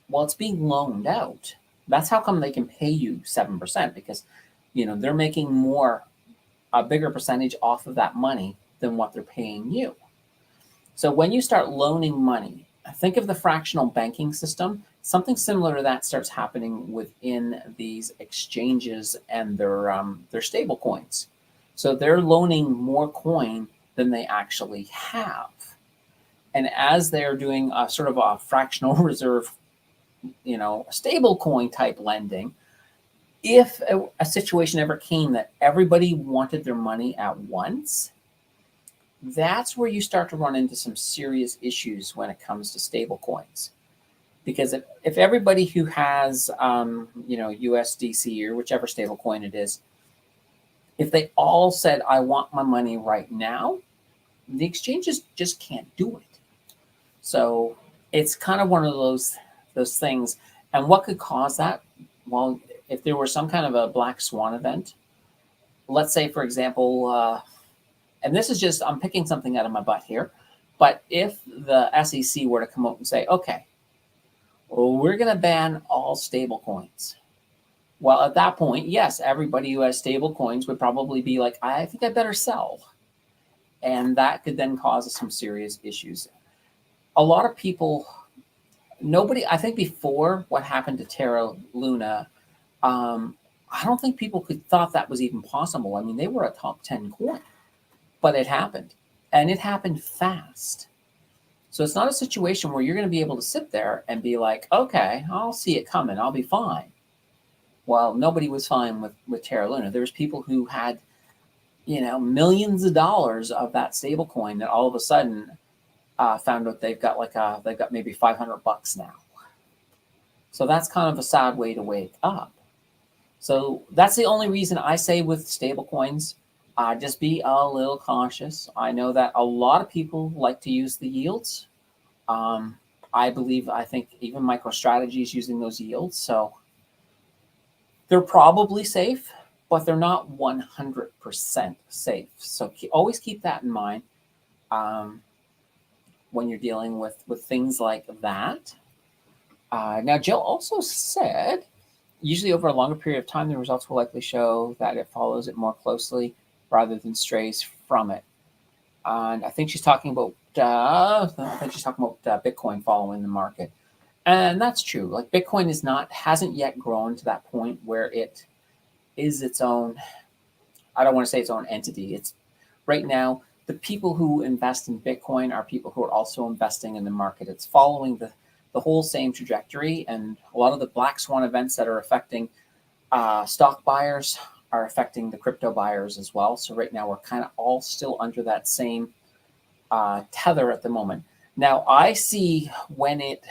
well, it's being loaned out. That's how come they can pay you 7%, because they're making a bigger percentage off of that money than what they're paying you. So when you start loaning money, think of the fractional banking system. Something similar to that starts happening within these exchanges and their stable coins. So they're loaning more coin than they actually have. And as they're doing a sort of a fractional reserve, stable coin type lending, if a situation ever came that everybody wanted their money at once, that's where you start to run into some serious issues when it comes to stable coins. Because if everybody who has, USDC or whichever stable coin it is, if they all said, I want my money right now, the exchanges just can't do it. So it's kind of one of those things. And what could cause that? Well, if there were some kind of a black swan event, let's say, for example, and this is just, I'm picking something out of my butt here, but if the SEC were to come out and say, okay, well, we're going to ban all stable coins. Well, at that point, yes, everybody who has stable coins would probably be like, I think I better sell. And that could then cause some serious issues. A lot of people, nobody, I think before what happened to Terra Luna, I don't think people could thought that was even possible. I mean, they were a top 10 coin, but it happened, and it happened fast. So it's not a situation where you're going to be able to sit there and be like, okay, I'll see it coming, I'll be fine. Well, nobody was fine with Terra Luna. There's people who had, millions of dollars of that stable coin that all of a sudden found out they've got maybe $500 now. So that's kind of a sad way to wake up. So that's the only reason I say with stable coins, just be a little cautious. I know that a lot of people like to use the yields. I think even MicroStrategy is using those yields. So they're probably safe, but they're not 100% safe. So always keep that in mind when you're dealing with things like that. Now, Jill also said, usually over a longer period of time, the results will likely show that it follows it more closely rather than strays from it. And I think she's talking about Bitcoin following the market. And that's true. Like Bitcoin hasn't yet grown to that point where it is its own, I don't want to say its own entity. It's right now, the people who invest in Bitcoin are people who are also investing in the market. It's following the whole same trajectory, and a lot of the black swan events that are affecting stock buyers are affecting the crypto buyers as well. So right now we're kind of all still under that same tether at the moment. Now I see when it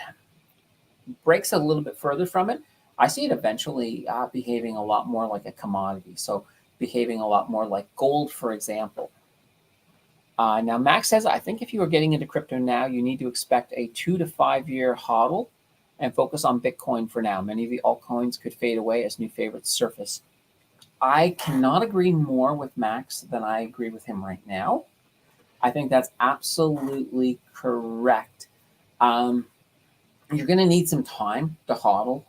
breaks a little bit further from it, I see it eventually behaving a lot more like a commodity. So behaving a lot more like gold, for example. Now, Max says, I think if you are getting into crypto now, you need to expect a 2 to 5 year hodl and focus on Bitcoin for now. Many of the altcoins could fade away as new favorites surface. I cannot agree more with Max than I agree with him right now. I think that's absolutely correct. You're going to need some time to hodl.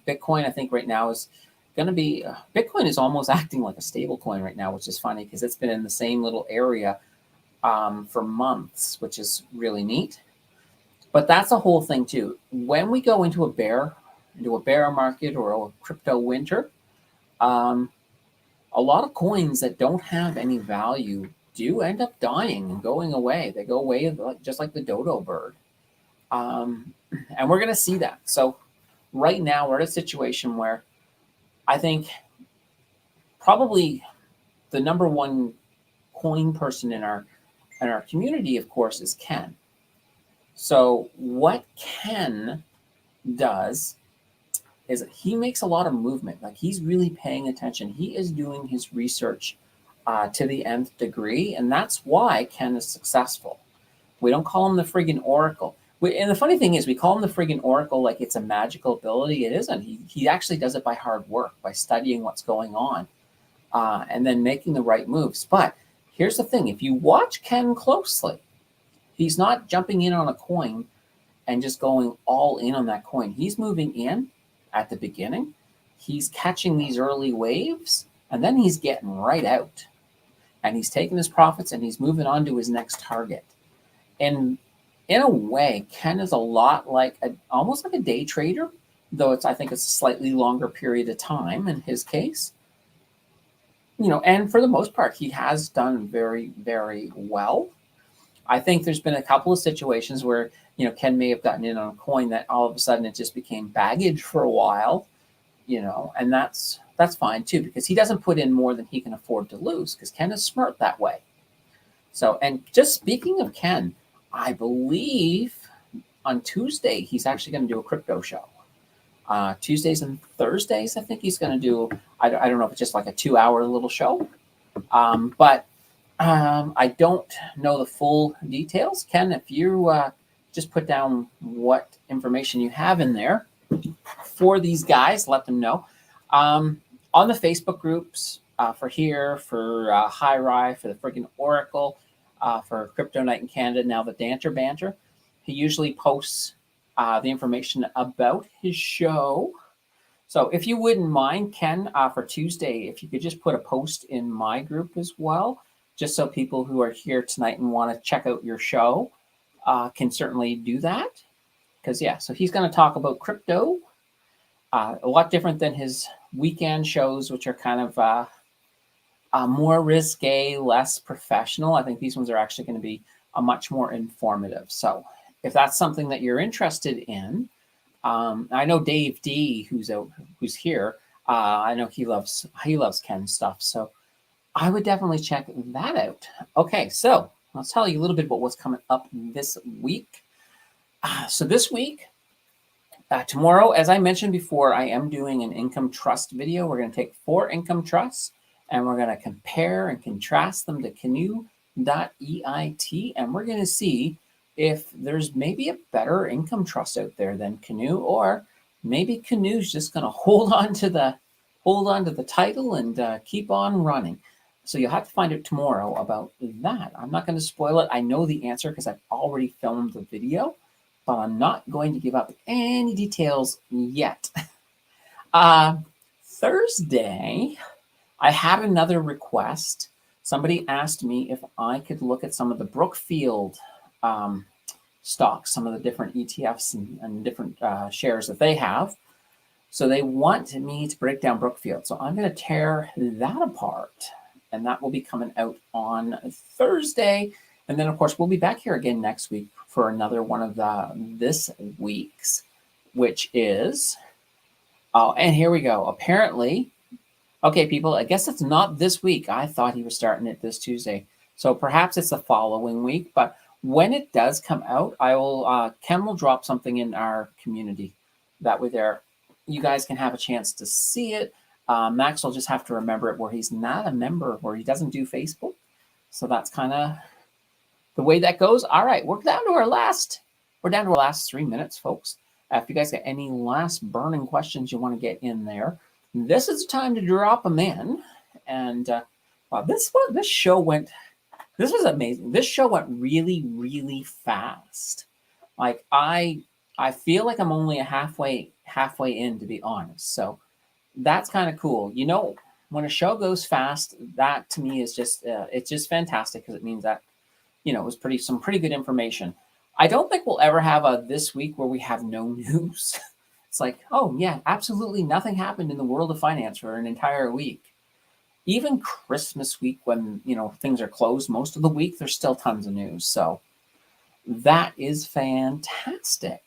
Bitcoin, I think right now is going to be, Bitcoin is almost acting like a stable coin right now, which is funny because it's been in the same little area for months, which is really neat. But that's a whole thing too. When we go into a bear market or a crypto winter, a lot of coins that don't have any value do end up dying and going away. They go away just like the dodo bird. And we're going to see that. So right now we're at a situation where I think probably the number one coin person in our community, of course, is Ken. So what Ken does is he makes a lot of movement. Like he's really paying attention. He is doing his research to the nth degree, and that's why Ken is successful. We don't call him the friggin' oracle. And the funny thing is, we call him the friggin' oracle like it's a magical ability. It isn't. He actually does it by hard work, by studying what's going on, and then making the right moves. But here's the thing. If you watch Ken closely, he's not jumping in on a coin and just going all in on that coin. He's moving in at the beginning. He's catching these early waves, and then he's getting right out. And he's taking his profits, and he's moving on to his next target. And in a way, Ken is a lot like almost like a day trader, though I think it's a slightly longer period of time in his case. And for the most part, he has done very, very well. I think there's been a couple of situations where, Ken may have gotten in on a coin that all of a sudden it just became baggage for a while, and that's fine too, because he doesn't put in more than he can afford to lose, because Ken is smart that way. So, and just speaking of Ken, I believe on Tuesday, he's actually going to do a crypto show. Tuesdays and Thursdays, I think he's going to do, I don't know if it's just like a 2-hour little show, but I don't know the full details. Ken, if you just put down what information you have in there for these guys, let them know. On the Facebook groups for here, for High Rye, for the friggin' Oracle, for Crypto Night in Canada, now the Danter Banter, he usually posts the information about his show. So if you wouldn't mind, Ken, for Tuesday, if you could just put a post in my group as well, just so people who are here tonight and want to check out your show can certainly do that. Because, yeah, so he's going to talk about crypto, a lot different than his weekend shows, which are kind of more risque, less professional. I think these ones are actually going to be much more informative. So if that's something that you're interested in, I know Dave D, who's here. I know he loves Ken's stuff, so I would definitely check that out. Okay, so I'll tell you a little bit about what's coming up this week. So this week, tomorrow, as I mentioned before, I am doing an income trust video. We're going to take 4 income trusts and we're going to compare and contrast them to Canoe.eit, and we're going to see if there's maybe a better income trust out there than Canoe, or maybe Canoe's just going to hold on to the title and keep on running. So you'll have to find out tomorrow about that. I'm not going to spoil it. I know the answer because I've already filmed the video, but I'm not going to give up any details yet. Thursday, I had another request. Somebody asked me if I could look at some of the Brookfield stocks, some of the different ETFs and different shares that they have. So they want me to break down Brookfield. So I'm going to tear that apart, and that will be coming out on Thursday. And then, of course, we'll be back here again next week for another one of this week's, which is, oh, and here we go. Apparently, okay, people, I guess it's not this week. I thought he was starting it this Tuesday. So perhaps it's the following week. But when it does come out, Ken will drop something in our community. That way there, you guys can have a chance to see it. Max will just have to remember it where he's not a member, where he doesn't do Facebook. So that's kind of the way that goes. All right, we're down to our last 3 minutes, folks. If you guys got any last burning questions you want to get in there, this is the time to drop them in. And wow, this was amazing. This show went really, really fast. Like I feel like I'm only halfway in, to be honest. So that's kind of cool. You know, when a show goes fast, that to me is just it's just fantastic, because it means that, you know, it was some pretty good information. I don't think we'll ever have a this week where we have no news. It's like, oh yeah, absolutely nothing happened in the world of finance for an entire week. Even Christmas week, when, you know, things are closed most of the week, there's still tons of news. So that is fantastic.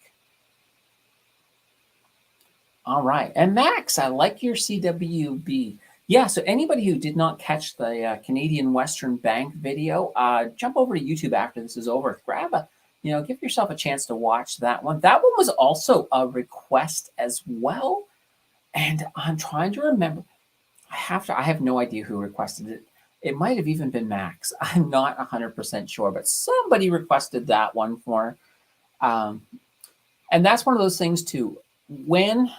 All right. And Max, I like your CWB. Yeah, so anybody who did not catch the Canadian Western Bank video, jump over to YouTube after this is over. Give yourself a chance to watch that one. That one was also a request as well. And I'm trying to remember. I have no idea who requested it. It might have even been Max. I'm not 100% sure, but somebody requested that one for. And that's one of those things too. When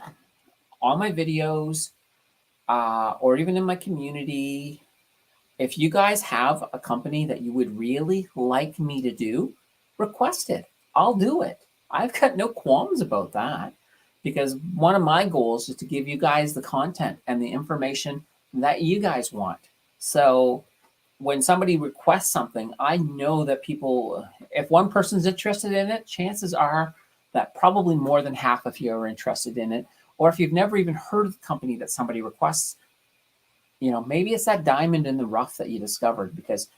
on my videos, or even in my community, if you guys have a company that you would really like me to do, request it. I'll do it. I've got no qualms about that, because one of my goals is to give you guys the content and the information that you guys want. So when somebody requests something, I know that people, if one person's interested in it, chances are that probably more than half of you are interested in it. Or if you've never even heard of the company that somebody requests, you know, maybe it's that diamond in the rough that you discovered, because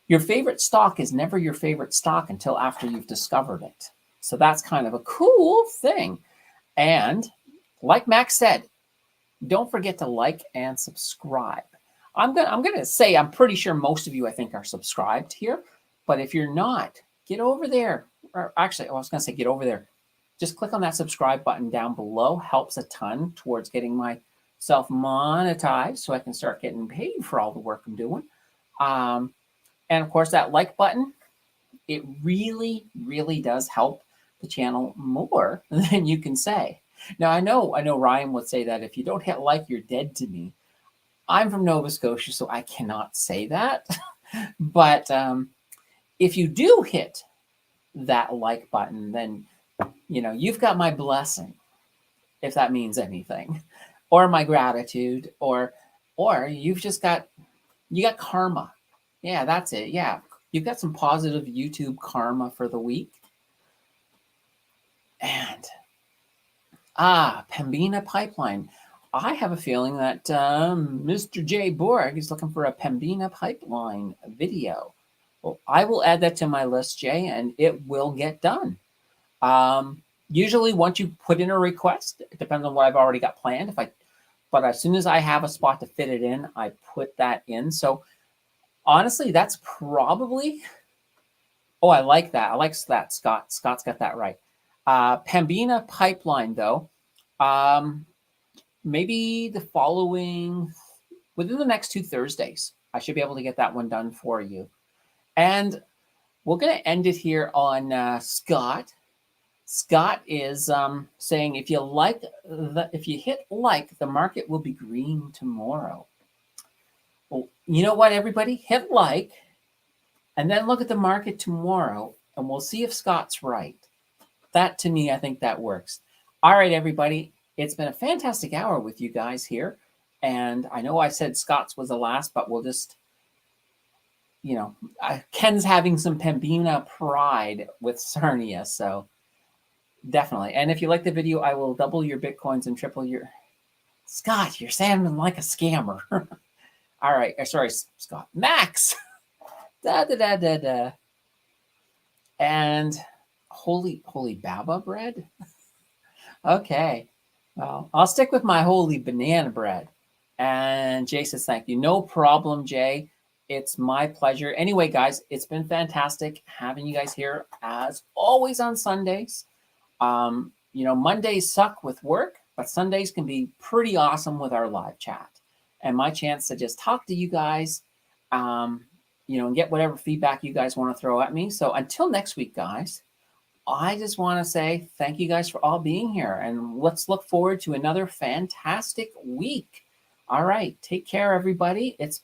your favorite stock is never your favorite stock until after you've discovered it. So that's kind of a cool thing. And like Max said, don't forget to like and subscribe. I'm gonna say, I'm pretty sure most of you, I think, are subscribed here. But if you're not, get over there. Or actually, I was gonna say get over there. Just click on that subscribe button down below. Helps a ton towards getting myself monetized, so I can start getting paid for all the work I'm doing. And of course, that like button, it really, really does help the channel more than you can say. Now, I know Ryan would say that if you don't hit like, you're dead to me. I'm from Nova Scotia, so I cannot say that. But if you do hit that like button, then you've got my blessing, if that means anything, or my gratitude, or you got karma. Yeah, that's it. Yeah, you've got some positive YouTube karma for the week. And Pembina pipeline. I have a feeling that Mr. J Borg is looking for a Pembina pipeline video. Well, I will add that to my list, Jay, and it will get done. Usually, once you put in a request, it depends on what I've already got planned. But as soon as I have a spot to fit it in, I put that in. So honestly, that's probably. Oh, I like that. I like that, Scott. Scott's got that right. Pembina pipeline, though, maybe within the next 2 Thursdays, I should be able to get that one done for you. And we're going to end it here on Scott. Scott is saying, if you hit like, the market will be green tomorrow. Well, you know what, everybody? Hit like, and then look at the market tomorrow, and we'll see if Scott's right. That, to me, I think that works. All right, everybody. It's been a fantastic hour with you guys here. And I know I said Scott's was the last, but we'll just, Ken's having some Pembina pride with Sarnia. So definitely. And if you like the video, I will double your Bitcoins and triple your... Scott, you're sounding like a scammer. All right. Sorry, Scott. Max. Da, da, da, da, da. And holy baba bread. Okay. Well, I'll stick with my holy banana bread. And Jay says, thank you. No problem, Jay. It's my pleasure. Anyway, guys, it's been fantastic having you guys here as always on Sundays. Mondays suck with work, but Sundays can be pretty awesome with our live chat. And my chance to just talk to you guys, and get whatever feedback you guys want to throw at me. So until next week, guys, I just want to say thank you guys for all being here, and let's look forward to another fantastic week. All right. Take care, everybody. It's